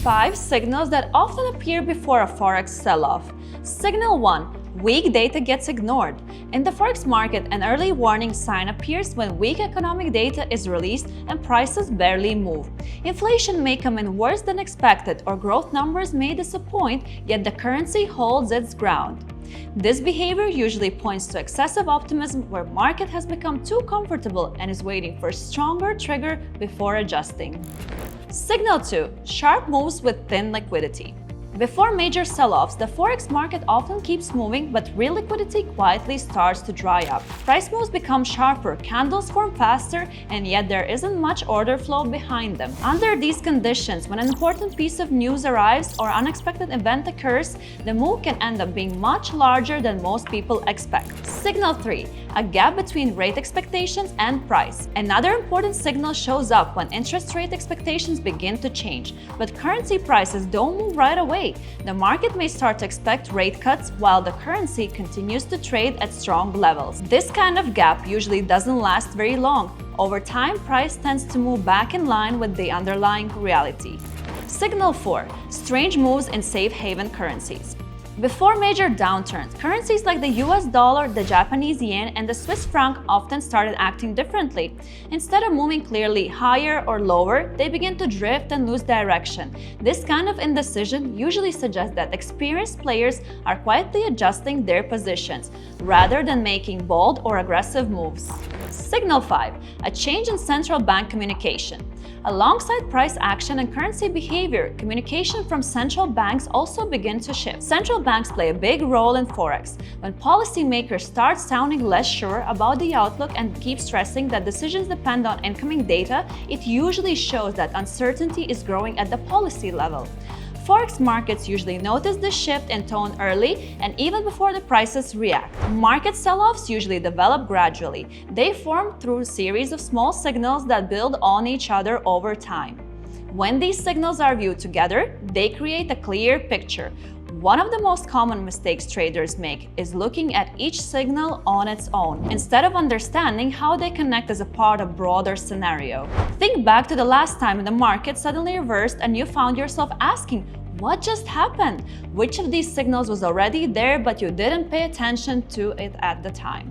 5 signals that often appear before a Forex sell-off. Signal 1. Weak data gets ignored. In the Forex market, an early warning sign appears when weak economic data is released and prices barely move. Inflation may come in worse than expected, or growth numbers may disappoint, yet the currency holds its ground. This behavior usually points to excessive optimism, where market has become too comfortable and is waiting for a stronger trigger before adjusting. Signal 2. Sharp moves with thin liquidity. Before major sell-offs, the Forex market often keeps moving, but real liquidity quietly starts to dry up. Price moves become sharper, candles form faster, and yet there isn't much order flow behind them. Under these conditions, when an important piece of news arrives or unexpected event occurs, the move can end up being much larger than most people expect. Signal 3. A gap between rate expectations and price. Another important signal shows up when interest rate expectations begin to change, but currency prices don't move right away. The market may start to expect rate cuts while the currency continues to trade at strong levels. This kind of gap usually doesn't last very long. Over time, price tends to move back in line with the underlying reality. Signal 4. Strange moves in safe haven currencies. Before major downturns, currencies like the US dollar, the Japanese yen, and the Swiss franc often started acting differently. Instead of moving clearly higher or lower, they begin to drift and lose direction. This kind of indecision usually suggests that experienced players are quietly adjusting their positions, rather than making bold or aggressive moves. Signal 5. A change in central bank communication. Alongside price action and currency behavior, communication from central banks also begin to shift. Central banks play a big role in Forex. When policymakers start sounding less sure about the outlook and keep stressing that decisions depend on incoming data, it usually shows that uncertainty is growing at the policy level. Forex markets usually notice this shift in tone early and even before the prices react. Market sell-offs usually develop gradually. They form through a series of small signals that build on each other over time. When these signals are viewed together, they create a clear picture. One of the most common mistakes traders make is looking at each signal on its own, instead of understanding how they connect as a part of a broader scenario. Think back to the last time the market suddenly reversed and you found yourself asking, what just happened? Which of these signals was already there but you didn't pay attention to it at the time?